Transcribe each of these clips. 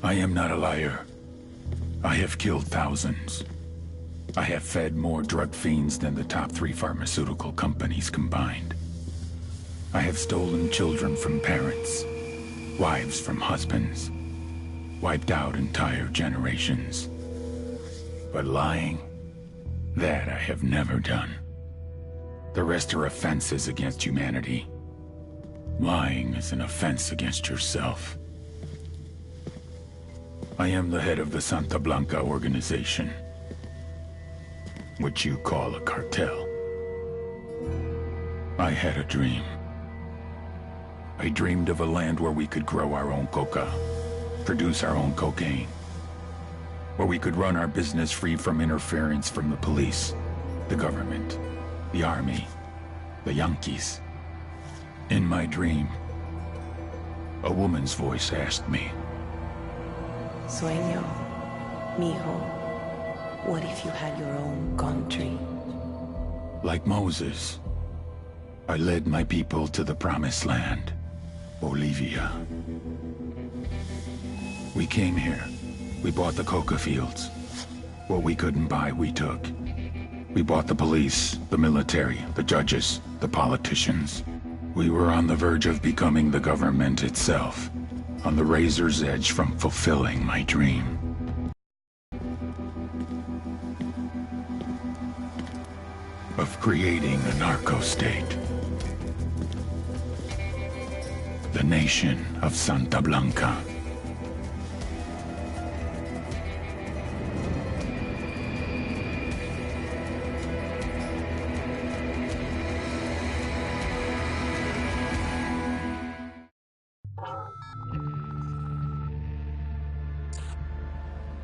I am not a liar. I have killed thousands. I have fed more drug fiends than the top 3 pharmaceutical companies combined. I have stolen children from parents, wives from husbands, wiped out entire generations. But lying, that I have never done. The rest are offenses against humanity. Lying is an offense against yourself. I am the head of the Santa Blanca organization, which you call a cartel. I had a dream. I dreamed of a land where we could grow our own coca, produce our own cocaine, where we could run our business free from interference from the police, the government, the army, the Yankees. In my dream, a woman's voice asked me, Sueño, mijo, what if you had your own country? like Moses, I led my people to the promised land, Bolivia. We came here. We bought the coca fields. What we couldn't buy, we took. We bought the police, the military, the judges, the politicians. We were on the verge of becoming the government itself, on the razor's edge from fulfilling my dream. Of creating a narco-state. The nation of Santa Blanca.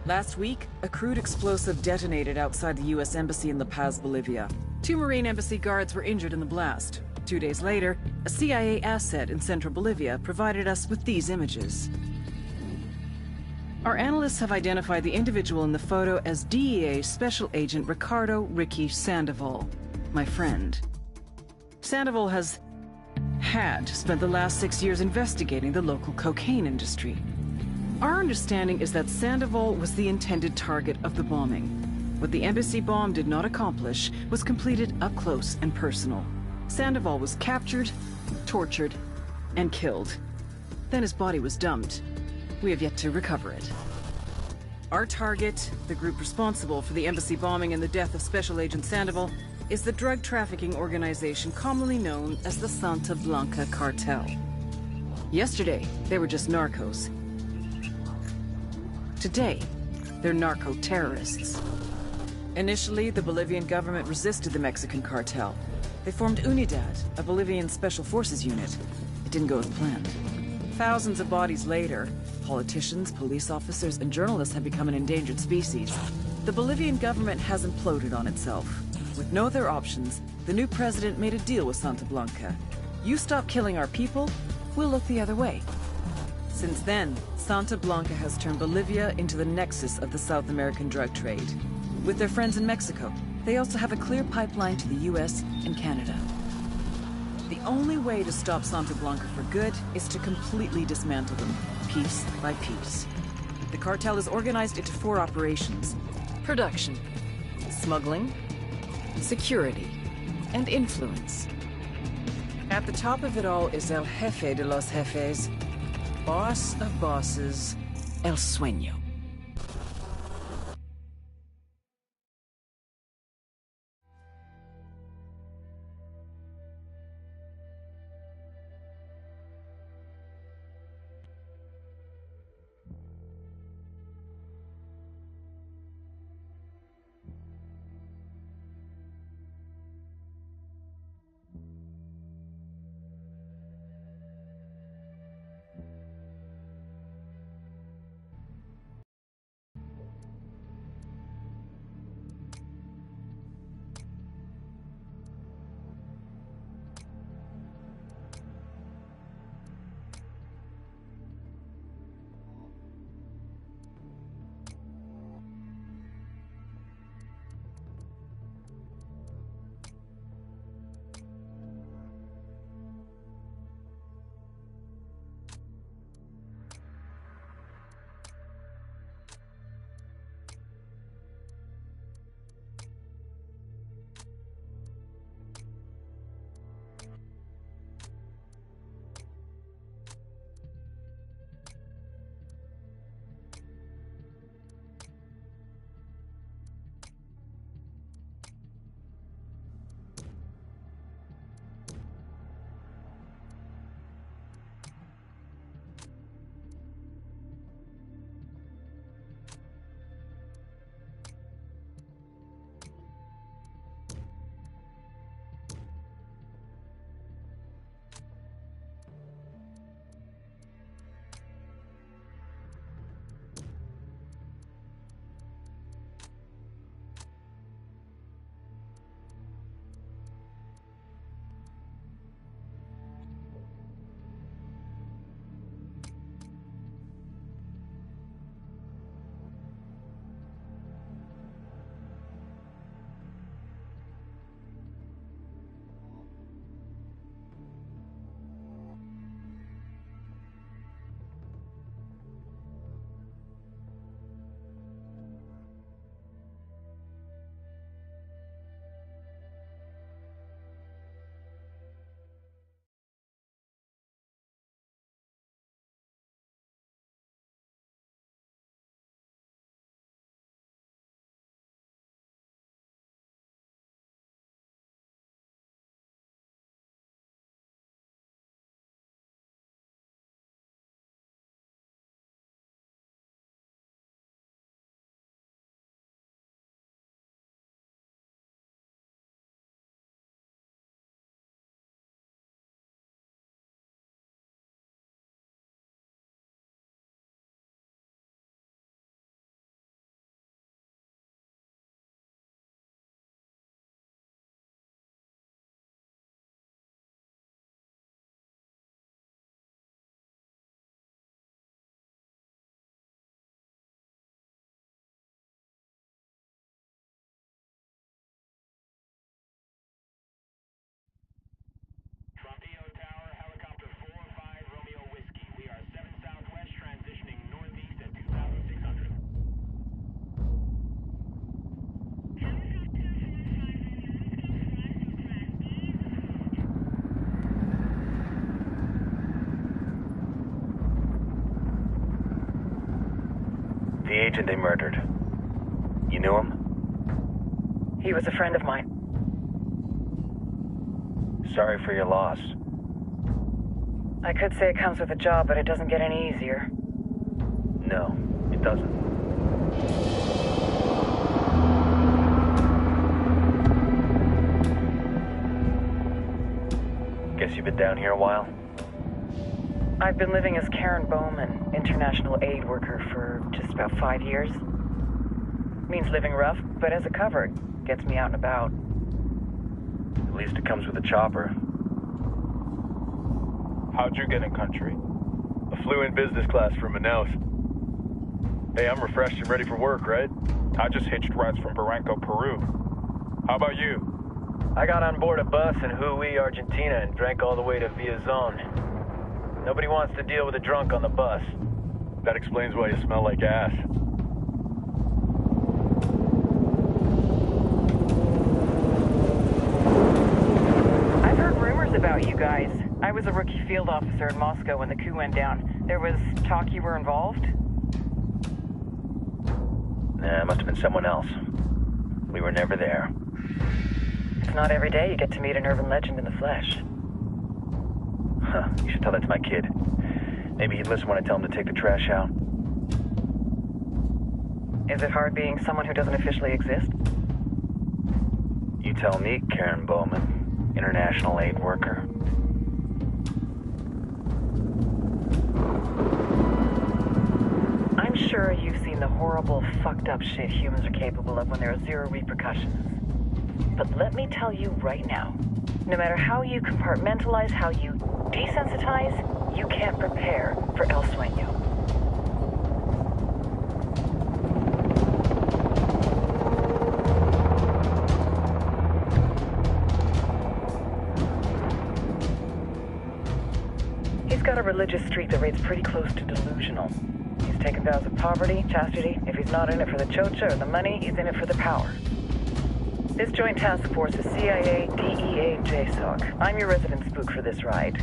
Last week, a crude explosive detonated outside the U.S. Embassy in La Paz, Bolivia. 2 Marine Embassy guards were injured in the blast. 2 days later, a CIA asset in central Bolivia provided us with these images. Our analysts have identified the individual in the photo as DEA Special Agent Ricardo Ricky Sandoval, my friend. Sandoval had spent the last 6 years investigating the local cocaine industry. Our understanding is that Sandoval was the intended target of the bombing. What the embassy bomb did not accomplish was completed up close and personal. Sandoval was captured, tortured, and killed. Then his body was dumped. We have yet to recover it. Our target, the group responsible for the embassy bombing and the death of Special Agent Sandoval, is the drug trafficking organization commonly known as the Santa Blanca Cartel. Yesterday, they were just narcos. Today, they're narco-terrorists. Initially, the Bolivian government resisted the Mexican cartel. They formed Unidad, a Bolivian special forces unit. It didn't go as planned. Thousands of bodies later, politicians, police officers, and journalists have become an endangered species. The Bolivian government has imploded on itself. With no other options, the new president made a deal with Santa Blanca. You stop killing our people, we'll look the other way. Since then, Santa Blanca has turned Bolivia into the nexus of the South American drug trade. With their friends in Mexico, they also have a clear pipeline to the US and Canada. The only way to stop Santa Blanca for good is to completely dismantle them, piece by piece. The cartel is organized into 4 operations: production, smuggling, security, and influence. At the top of it all is El Jefe de los Jefes, boss of bosses, El Sueño. The agent they murdered. You knew him? He was a friend of mine. Sorry for your loss. I could say it comes with a job, but it doesn't get any easier. No, it doesn't. Guess you've been down here a while? I've been living as Karen Bowman, international aid worker, for just about 5 years. Means living rough, but as a cover, gets me out and about. At least it comes with a chopper. How'd you get in country? I flew in business class from Manaus. Hey, I'm refreshed and ready for work, right? I just hitched rides from Barranco, Peru. How about you? I got on board a bus in Hui, Argentina, and drank all the way to Villazon. Nobody wants to deal with a drunk on the bus. That explains why you smell like ass. I've heard rumors about you guys. I was a rookie field officer in Moscow when the coup went down. There was talk you were involved? Nah, it must have been someone else. We were never there. It's not every day you get to meet an urban legend in the flesh. Huh, you should tell that to my kid. Maybe he'd listen when I tell him to take the trash out. Is it hard being someone who doesn't officially exist? You tell me, Karen Bowman, international aid worker. I'm sure you've seen the horrible, fucked up shit humans are capable of when there are zero repercussions. But let me tell you right now, no matter how you compartmentalize, how you desensitize, you can't prepare for El Sueño. He's got a religious streak that rates pretty close to delusional. He's taken vows of poverty, chastity. If he's not in it for the chocha or the money, he's in it for the power. This joint task force is CIA, DEA, and JSOC. I'm your resident spook for this ride.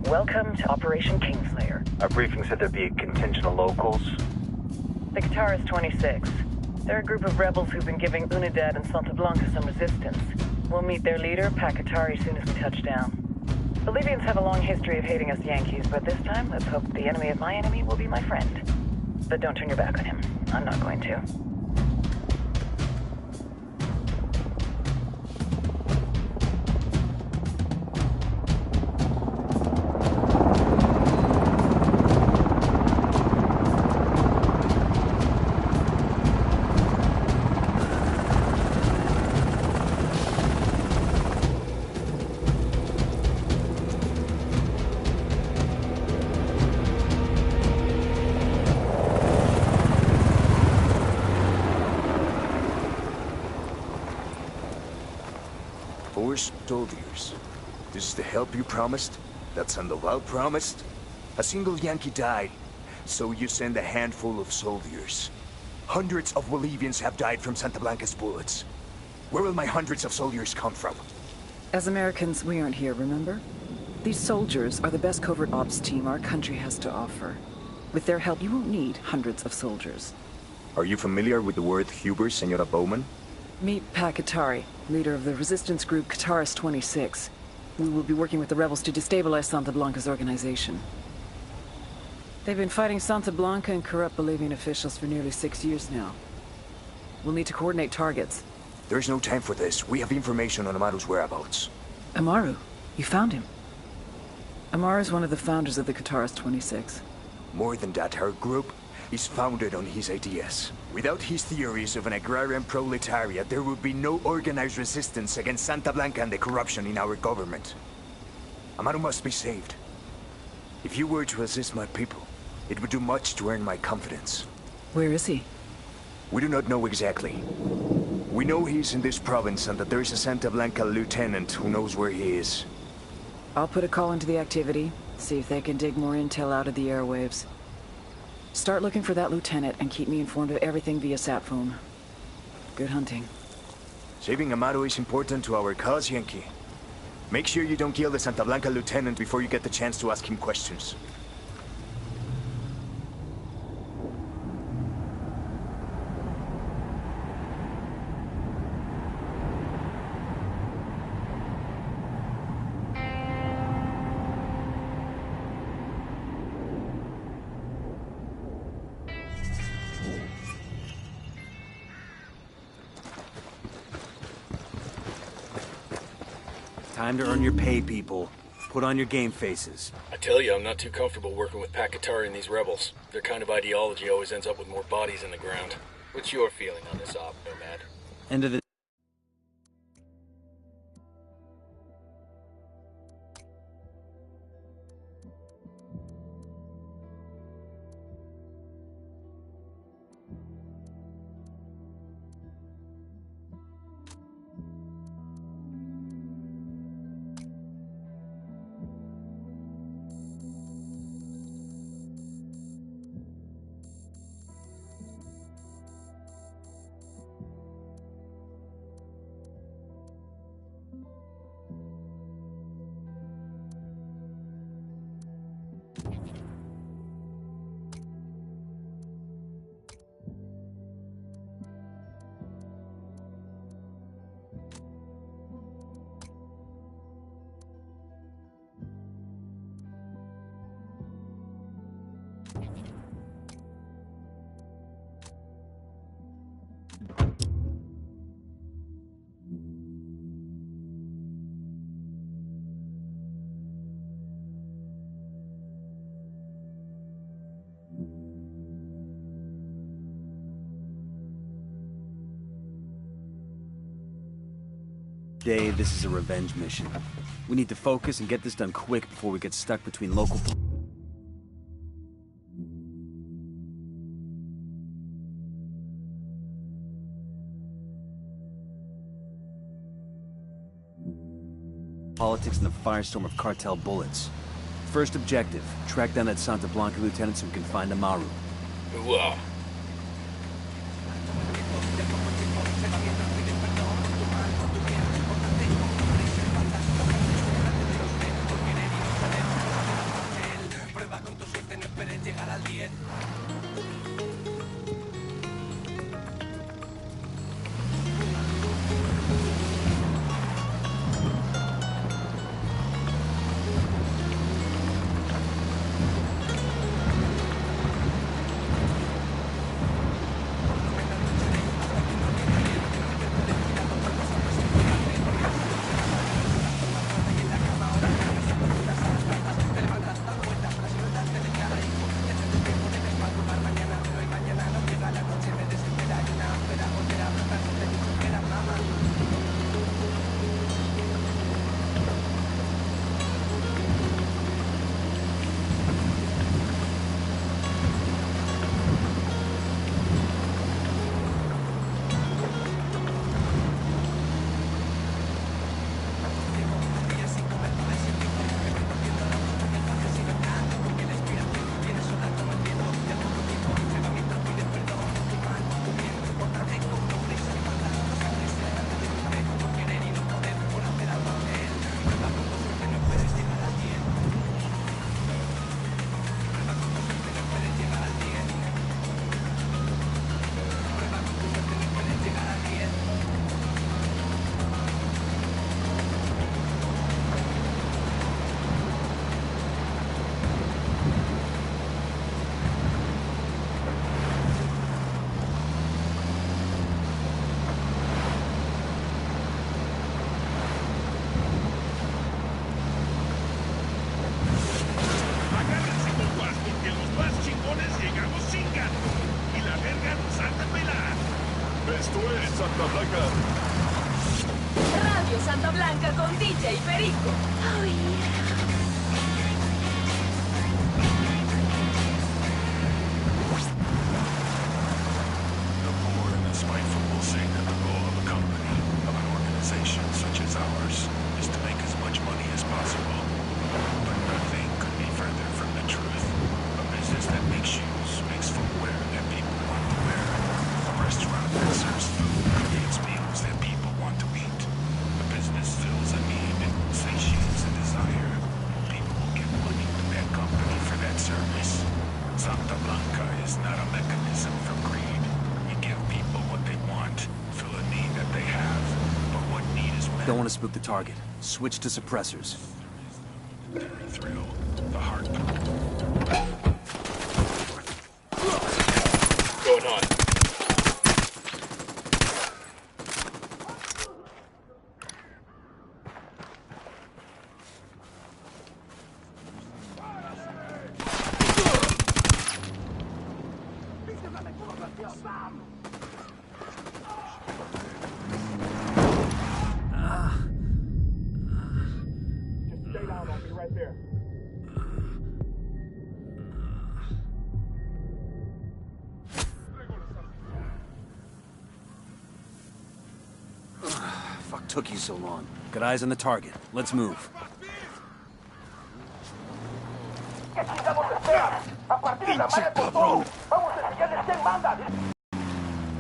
Welcome to Operation Kingslayer. Our briefing said there'd be a contingent of locals. The Guitarist 26. They're a group of rebels who've been giving Unidad and Santa Blanca some resistance. We'll meet their leader, Pakatari, soon as we touch down. Bolivians have a long history of hating us Yankees, but this time, let's hope the enemy of my enemy will be my friend. But don't turn your back on him. I'm not going to. Soldiers. This is the help you promised? That Sandoval promised? A single Yankee died, so you send a handful of soldiers. Hundreds of Bolivians have died from Santa Blanca's bullets. Where will my hundreds of soldiers come from? As Americans, we aren't here, remember? These soldiers are the best covert ops team our country has to offer. With their help, you won't need hundreds of soldiers. Are you familiar with the word Huber, Senora Bowman? Meet Pakatari, leader of the resistance group Guitarist 26. We will be working with the rebels to destabilize Santa Blanca's organization. They've been fighting Santa Blanca and corrupt Bolivian officials for nearly 6 years now. We'll need to coordinate targets. There's no time for this. We have information on Amaru's whereabouts. Amaru? You found him? Amaru is one of the founders of the Guitarist 26. More than that, our group is founded on his ideas. Without his theories of an agrarian proletariat, there would be no organized resistance against Santa Blanca and the corruption in our government. Amaru must be saved. If you were to assist my people, it would do much to earn my confidence. Where is he? We do not know exactly. We know he's in this province and that there is a Santa Blanca lieutenant who knows where he is. I'll put a call into the activity, see if they can dig more intel out of the airwaves. Start looking for that lieutenant and keep me informed of everything via sat phone. Good hunting. Saving Amaru is important to our cause, Yankee. Make sure you don't kill the Santa Blanca lieutenant before you get the chance to ask him questions. Time to earn your pay, people. Put on your game faces. I tell you, I'm not too comfortable working with Pakatari and these rebels. Their kind of ideology always ends up with more bodies in the ground. What's your feeling on this op, Nomad? End of the... Dave, this is a revenge mission. We need to focus and get this done quick before we get stuck between local... politics and the firestorm of cartel bullets. First objective, track down that Santa Blanca lieutenant so we can find Amaru. Ooh, Radio Santa Blanca con DJ Perico. Oh, yeah. The poor and the spiteful will say that the goal of a company, of an organization such as ours, is to make as much money as possible. But nothing could be further from the truth. A business that makes shoes, makes footwear that people want to wear. A restaurant that serves food, creates meals that people want to eat. A business fills a need, satiates a desire. People will give money to that company for that service. Santa Blanca is not a mechanism for greed. You give people what they want, fill a need that they have. But what need is met? Don't want to spook the target. Switch to suppressors. The thrill, the heart. going on? took you so long. Got eyes on the target. Let's move.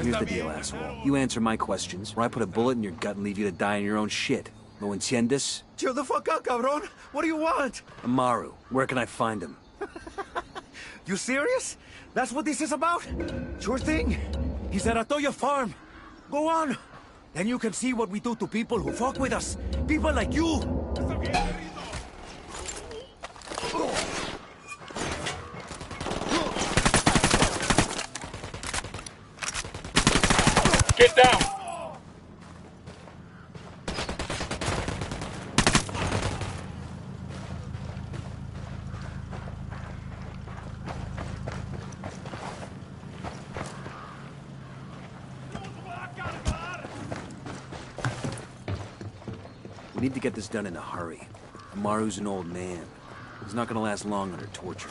Here's the deal, asshole. You answer my questions, or I put a bullet in your gut and leave you to die in your own shit. ¿Lo entiendes? Chill the fuck out, cabron. What do you want? Amaru, where can I find him? You serious? That's what this is about? Sure thing. He's at Atoya Farm. Go on. Then you can see what we do to people who fuck with us. People like you. Get down! We need to get this done in a hurry. Amaru's an old man. He's not gonna last long under torture.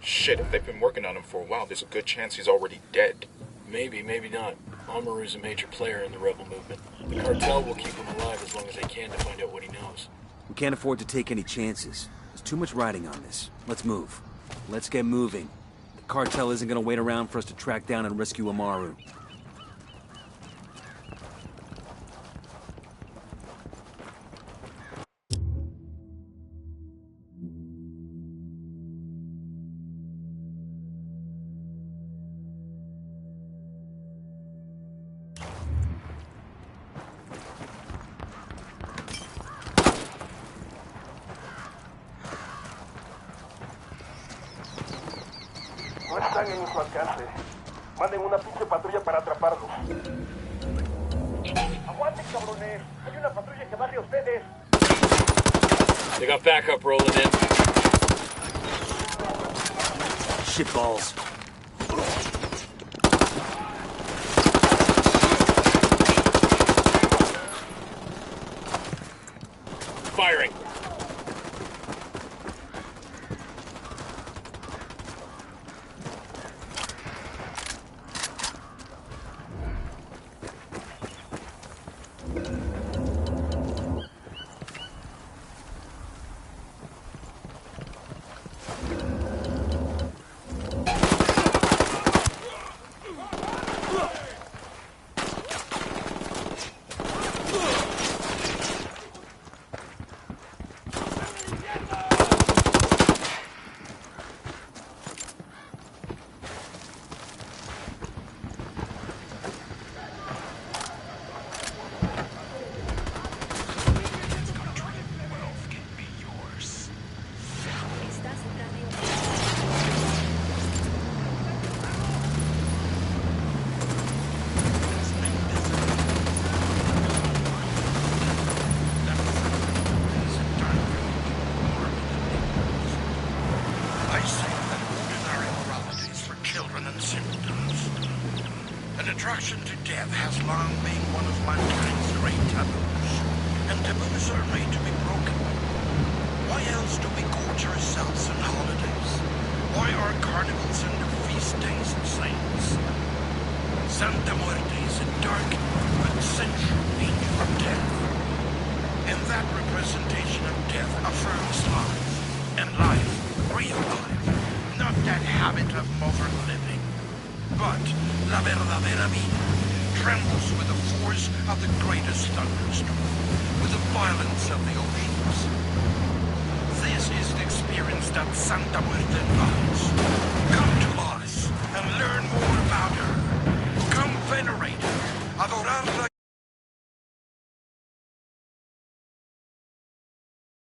Shit, if they've been working on him for a while, there's a good chance he's already dead. Maybe, maybe not. Amaru's a major player in the rebel movement. The cartel will keep him alive as long as they can to find out what he knows. We can't afford to take any chances. There's too much riding on this. Let's move. Let's get moving. The cartel isn't gonna wait around for us to track down and rescue Amaru. No están en su alcance. Manden una pinche patrulla para atraparlos. ¡Aguanten, cabrones! ¡Hay una patrulla que va hacia ustedes! They got backup rolling in. Shitballs. Firing. Attraction to death has long been one of mankind's great taboos, and taboos are made to be broken. Why else do we gorge ourselves on holidays? Why are carnivals and feast days of saints? Santa Muerte is a dark but central angel of death, and that representation of death affirms life, and life, real life, not that habit of modern living. But la verdadera vida trembles with the force of the greatest thunderstorm, with the violence of the oceans. This is the experience that Santa Muerte invites.